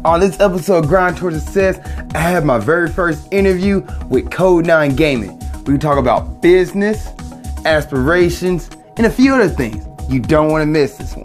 On this episode of Grind Towards Success, I have my very first interview with Code 9 Gaming. We can talk about business, aspirations, and a few other things. You don't want to miss this one.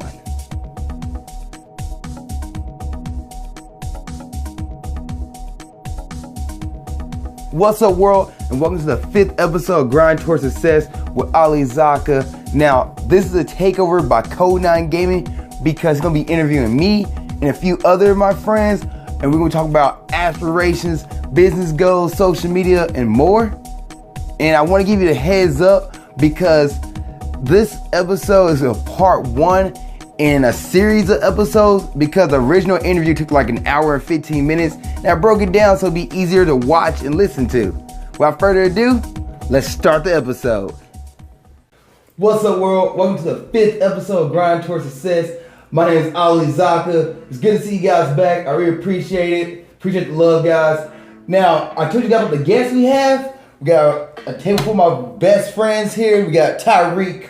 What's up, world, and welcome to the 5th episode of Grind Towards Success with Ali Zakka. Now, this is a takeover by Code 9 Gaming because he's going to be interviewing me and a few other of my friends, and we're going to talk about aspirations, business goals, social media, and more. And I want to give you the heads up because this episode is a part 1 in a series of episodes because the original interview took like an hour and 15 minutes. And I broke it down so it'd be easier to watch and listen to. Without further ado, let's start the episode. What's up, world? Welcome to the 5th episode of Grind Towards Success. My name is Ali Zakka. It's good to see you guys back. I really appreciate it. Appreciate the love, guys. Now, I told you guys about the guests we have. We got a table full of my best friends here. We got Tyreik.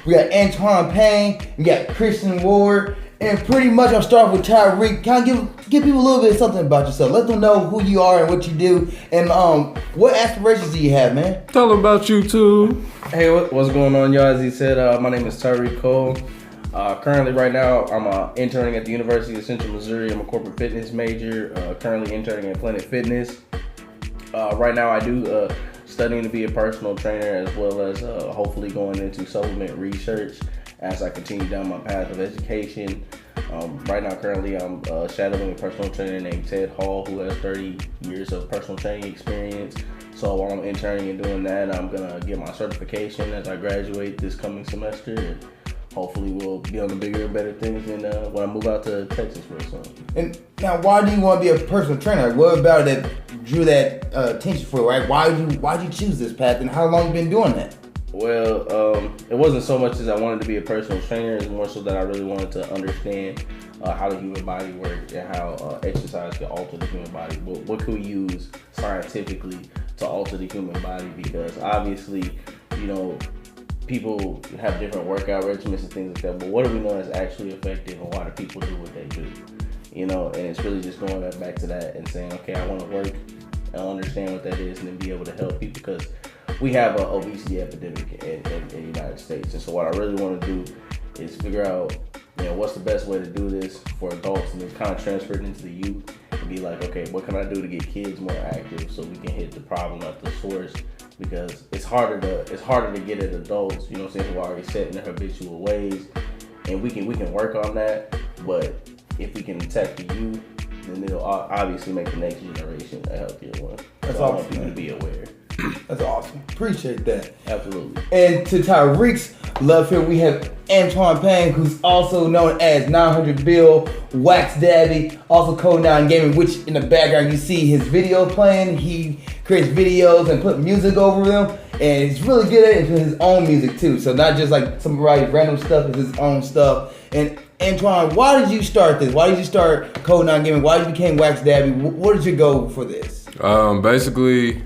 We got Antoine Payne. We got Christian Ward. And pretty much I'll start with Tyreik. Kind of give people a little bit of something about yourself. Let them know who you are and what you do. And what aspirations do you have, man? Tell them about you too. Hey, what's going on, y'all? As he said, my name is Tyreik. Currently, right now, I'm interning at the University of Central Missouri. I'm a corporate fitness major. Currently interning at Planet Fitness. Right now, I do studying to be a personal trainer, as well as hopefully going into supplement research as I continue down my path of education. Right now, currently, I'm shadowing a personal trainer named Ted Hall, who has 30 years of personal training experience. So while I'm interning and doing that, I'm gonna get my certification as I graduate this coming semester. And hopefully we'll be on the bigger and better things than when I move out to Texas for something. And now, why do you want to be a personal trainer? Like, what about it that drew that attention for you, right? Why'd you choose this path, and how long you been doing that? Well, it wasn't so much as I wanted to be a personal trainer. It's more so that I really wanted to understand how the human body works and how exercise can alter the human body. What can we use scientifically to alter the human body? Because obviously, you know, people have different workout regimens and things like that, but what do we know is actually effective, and why do people do what they do? You know, and it's really just going back to that and saying, okay, I want to work and understand what that is, and then be able to help people, because we have an obesity epidemic in the United States. And so what I really want to do is figure out, you know, what's the best way to do this for adults, and then kind of transfer it into the youth and be like, okay, what can I do to get kids more active so we can hit the problem at the source? Because it's harder to get at adults, you know what I'm saying, who are already set in their habitual ways, and we can work on that. But if we can attack the youth, then it'll obviously make the next generation a healthier one. That's so awesome. I want people to be aware. That's awesome. Appreciate that. Absolutely. And to Tyreik's love here, we have Antoine Payne, who's also known as 900 Bill, Wax Daddy, also Code 9 Gaming, which in the background you see his video playing. He creates videos and put music over them, and he's really good at it with his own music too. So not just like somebody's random stuff, it's his own stuff. And Antoine, why did you start this? Why did you start Code 9 Gaming? Why did you become Wax Daddy? What did your goal for this? Basically,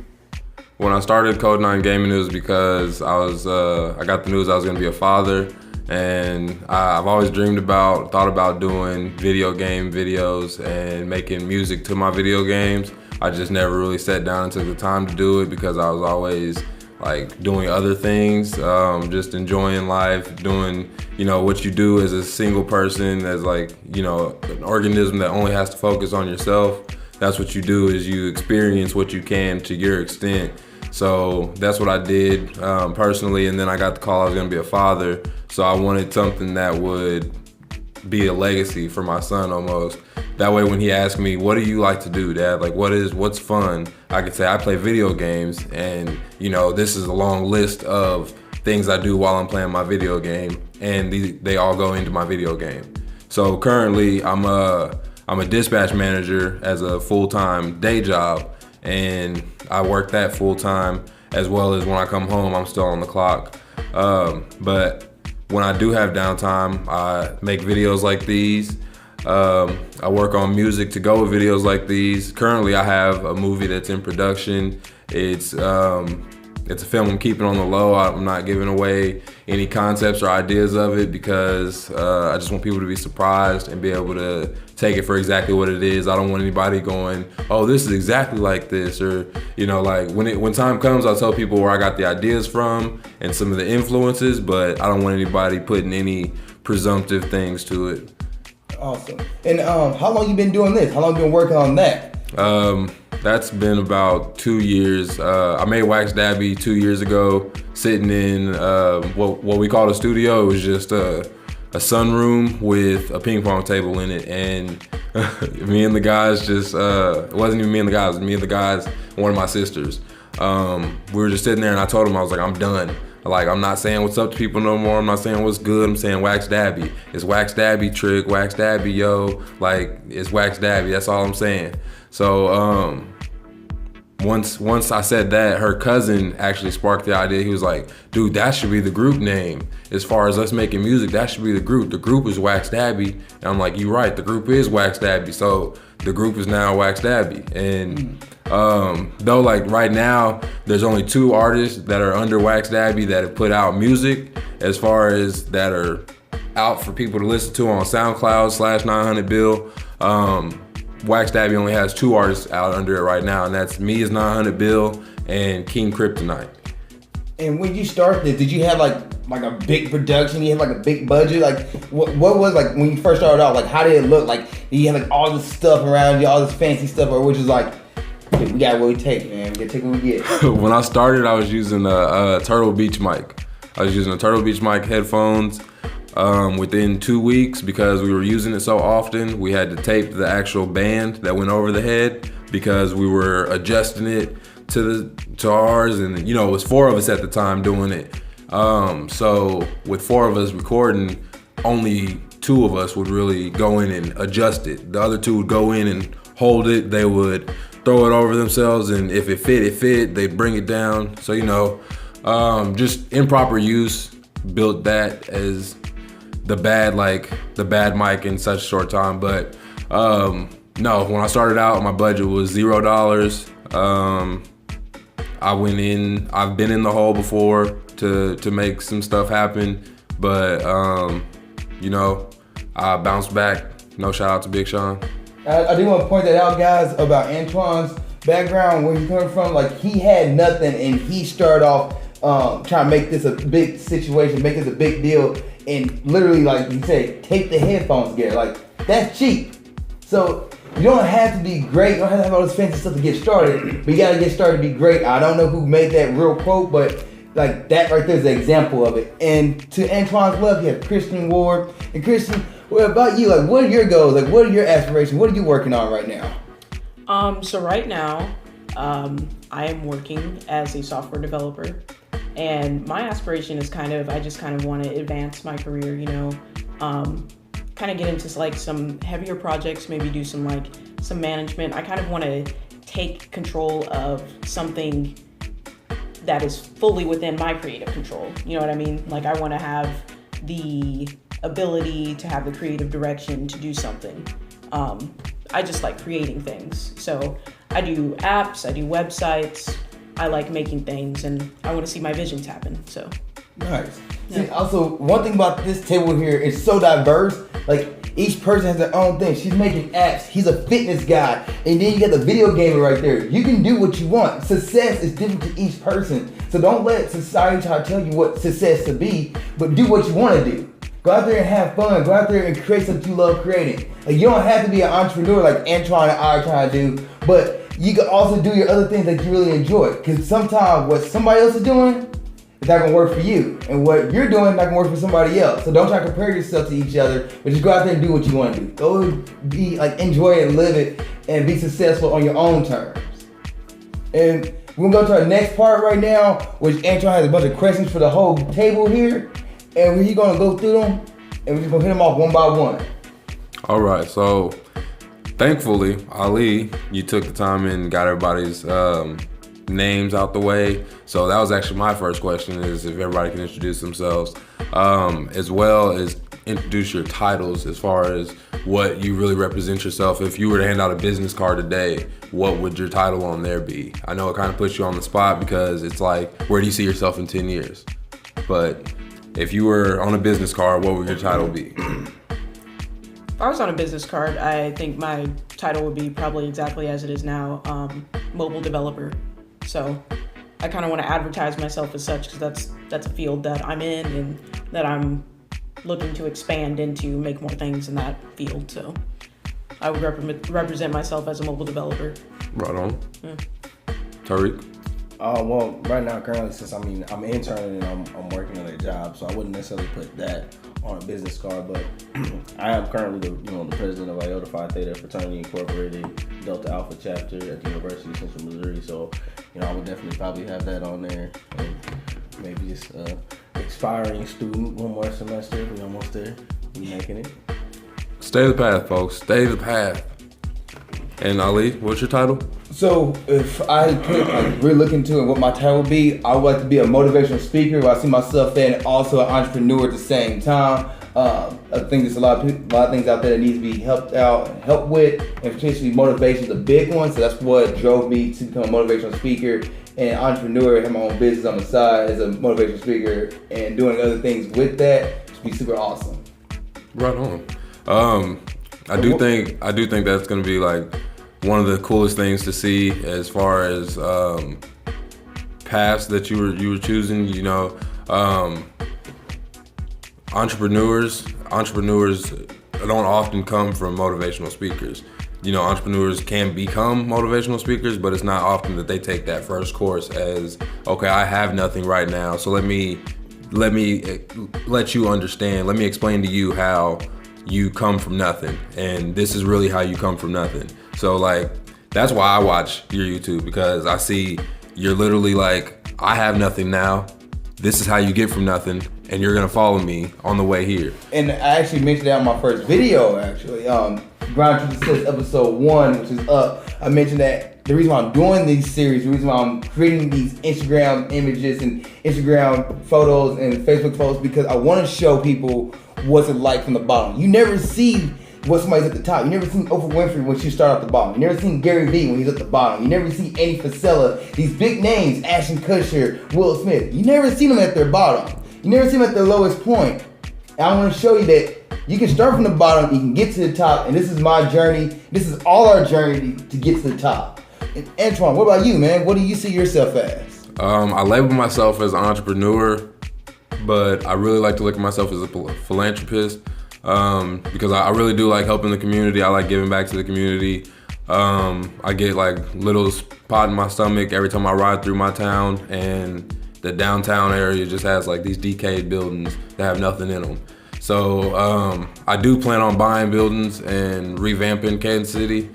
when I started Code 9 Gaming, it was because I got the news I was going to be a father, and I've always thought about doing video game videos and making music to my video games. I just never really sat down and took the time to do it because I was always like doing other things, just enjoying life, doing, you know, what you do as a single person, as like, you know, an organism that only has to focus on yourself. That's what you do, is you experience what you can to your extent. So that's what I did personally, and then I got the call I was gonna be a father, so I wanted something that would be a legacy for my son almost. That way when he asked me, what do you like to do, Dad? Like what's fun? I could say I play video games, and you know, this is a long list of things I do while I'm playing my video game, and they all go into my video game. So currently I'm a dispatch manager as a full-time day job, and I work that full-time, as well as when I come home, I'm still on the clock. But when I do have downtime, I make videos like these. I work on music to go with videos like these. Currently, I have a movie that's in production. It's It's a film I'm keeping on the low. I'm not giving away any concepts or ideas of it because I just want people to be surprised and be able to take it for exactly what it is. I don't want anybody going, oh, this is exactly like this, or like when time comes, I'll tell people where I got the ideas from and some of the influences, but I don't want anybody putting any presumptive things to it. Awesome. And how long you been doing this? How long you been working on that? That's been about 2 years. I made Wax Dabby 2 years ago, sitting in what we call a studio. It was just a sunroom with a ping pong table in it, and me and the guys just it wasn't even me and the guys. It was me and the guys and one of my sisters. We were just sitting there, and I told them, I was like, I'm done. Like, I'm not saying what's up to people no more. I'm not saying what's good. I'm saying Wax Dabby. It's Wax Dabby trick, Wax Dabby, yo. Like, it's Wax Dabby. That's all I'm saying. So once I said that, her cousin actually sparked the idea. He was like, dude, that should be the group name. As far as us making music, that should be the group. The group is Wax Dabby. And I'm like, you're right. The group is Wax Dabby. So the group is now Wax Dabby. And though, like, right now, there's only 2 artists that are under Wax Dabby that have put out music, as far as that are out for people to listen to on SoundCloud /900Bill. Wax Dabby only has 2 artists out under it right now, and that's me as 900 Bill and King Kryptonite. And when you started this, did you have like a big production? You had like a big budget? Like what was, like, when you first started out, like, how did it look? Like, did you have like all this stuff around you, all this fancy stuff, or was just like, hey, we got what we take, man. We gotta take what we get. When I started, I was using a Turtle Beach mic. I was using a Turtle Beach mic headphones. Within 2 weeks, because we were using it so often, we had to tape the actual band that went over the head because we were adjusting it to ours, and it was 4 of us at the time doing it. So with 4 of us recording, only 2 of us would really go in and adjust it. The other 2 would go in and hold it. They would throw it over themselves, and if it fit, they'd bring it down. So just improper use built that as the bad mic in such a short time. But no, when I started out, my budget was $0. I've been in the hole before to make some stuff happen, but I bounced back. No, shout out to Big Sean. I do want to point that out, guys, about Antoine's background, where he's coming from. Like, he had nothing, and he started off trying to make this a big situation, make this a big deal. And literally, like you said, tape the headphones together. Like, that's cheap. So you don't have to be great. You don't have to have all this fancy stuff to get started. But you gotta get started to be great. I don't know who made that real quote, but like that right there is an example of it. And to Antoine's left, you have Christian Ward. And Christian, what about you? Like, what are your goals? Like, what are your aspirations? What are you working on right now? So right now, I am working as a software developer. And my aspiration is I just want to advance my career, kind of get into like some heavier projects, maybe do some management. I kind of want to take control of something that is fully within my creative control. You know what I mean? Like, I want to have the ability to have the creative direction to do something. I just like creating things. So I do apps, I do websites. I like making things, and I want to see my visions happen. So nice. Yeah. See, also, one thing about this table here is so diverse. Like, each person has their own thing. She's making apps. He's a fitness guy. And then you got the video gamer right there. You can do what you want. Success is different to each person. So don't let society try to tell you what success to be, but do what you want to do. Go out there and have fun. Go out there and create something you love creating. Like, you don't have to be an entrepreneur like Antoine and I are trying to do, but you can also do your other things that you really enjoy. Because sometimes what somebody else is doing is not going to work for you. And what you're doing is not going to work for somebody else. So don't try to compare yourself to each other, but just go out there and do what you want to do. Go be, like, enjoy it, live it, and be successful on your own terms. And we're going to go to our next part right now, which Antoine has a bunch of questions for the whole table here. And we're going to go through them, and we're just going to hit them off one by one. All right, so thankfully, Ali, you took the time and got everybody's names out the way. So that was actually my first question, is if everybody can introduce themselves, as well as introduce your titles as far as what you really represent yourself. If you were to hand out a business card today, what would your title on there be? I know it kind of puts you on the spot because it's like, where do you see yourself in 10 years? But if you were on a business card, what would your title be? If I was on a business card, I think my title would be probably exactly as it is now, mobile developer. So I kind of want to advertise myself as such because that's a field that I'm in and that I'm looking to expand into, make more things in that field. So I would represent myself as a mobile developer. Right on. Yeah. Tyreik? Well, right now, currently, since I'm interning and I'm working on a job, so I wouldn't necessarily put that on a business card. But I am currently the president of Iota Phi Theta Fraternity Incorporated, Delta Alpha chapter at the University of Central Missouri. So, I would definitely probably have that on there, and maybe just expiring student, one more semester. We're almost there. We're making it. Stay the path, folks. Stay the path. And Ali, what's your title? So if I could really look into it, what my title would be, I would like to be a motivational speaker. Where I see myself and also an entrepreneur at the same time. I think there's a lot of things out there that needs to be helped with, and potentially motivation is a big one. So that's what drove me to become a motivational speaker and entrepreneur. Have my own business on the side as a motivational speaker and doing other things with that. It'd be super awesome. Right on. I do think that's gonna be like one of the coolest things to see as far as paths that you were choosing. Entrepreneurs don't often come from motivational speakers. Entrepreneurs can become motivational speakers, but it's not often that they take that first course as, okay, I have nothing right now, so let me let you understand. Let me explain to you how you come from nothing, and this is really how you come from nothing. So that's why I watch your YouTube, because I see you're literally like, I have nothing now. This is how you get from nothing, and you're gonna follow me on the way here. And I actually mentioned that in my first video, actually. Grind to Success episode 1, which is up. I mentioned that the reason why I'm doing these series, the reason why I'm creating these Instagram images and Instagram photos and Facebook photos, because I want to show people what's it like from the bottom. You never see what somebody's at the top. You never seen Oprah Winfrey when she started at the bottom. You never seen Gary Vee when he's at the bottom. You never see Andy Frisella, these big names, Ashton Kutcher, Will Smith. You never see them at their bottom. You never see them at their lowest point. And I want to show you that you can start from the bottom, you can get to the top, and this is my journey. This is all our journey to get to the top. And Antoine, what about you, man? What do you see yourself as? I label myself as an entrepreneur, but I really like to look at myself as a philanthropist, because I really do like helping the community. I like giving back to the community. I get little spot in my stomach every time I ride through my town, and the downtown area just has these decayed buildings that have nothing in them. So I do plan on buying buildings and revamping Kansas City.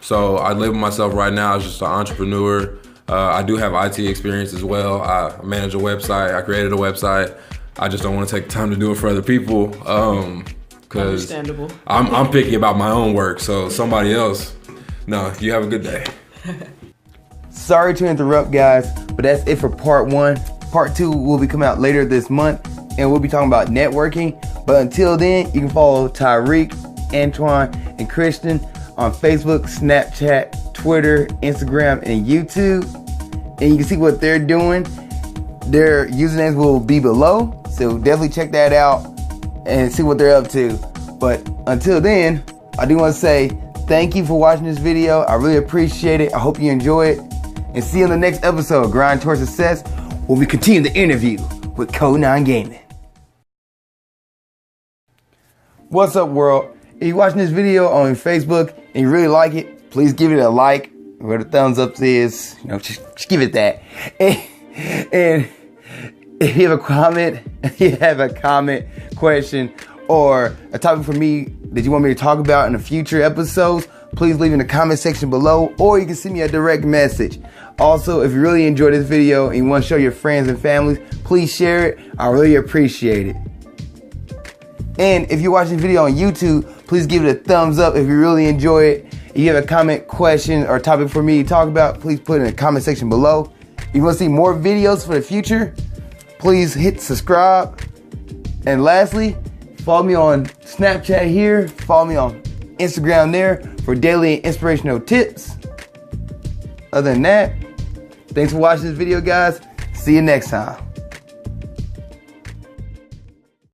So I label myself right now as just an entrepreneur. I do have IT experience as well. I manage a website. I created a website. I just don't want to take the time to do it for other people, because I'm picky about my own work. So somebody else, no, you have a good day. Sorry to interrupt, guys, but that's it for part 1. Part 2 will be coming out later this month, and we'll be talking about networking. But until then, you can follow Tyreik, Antoine, and Christian on Facebook, Snapchat, Twitter, Instagram, and YouTube. And you can see what they're doing. Their usernames will be below, so definitely check that out and see what they're up to. But until then, I do want to say thank you for watching this video. I really appreciate it. I hope you enjoy it. And see you in the next episode of Grind Towards Success, where we continue the interview with Code 9 Gaming. What's up, world? If you're watching this video on Facebook and you really like it, please give it a like. Where the thumbs up is, just give it that. And if you have a comment, question, or a topic for me that you want me to talk about in the future episodes, please leave in the comment section below, or you can send me a direct message. Also, if you really enjoyed this video and you want to show your friends and families, please share it. I really appreciate it. And if you're watching this video on YouTube, please give it a thumbs up if you really enjoy it. If you have a comment, question, or topic for me to talk about, please put it in the comment section below. If you want to see more videos for the future, please hit subscribe. And lastly, follow me on Snapchat here. Follow me on Instagram there for daily and inspirational tips. Other than that, thanks for watching this video, guys. See you next time.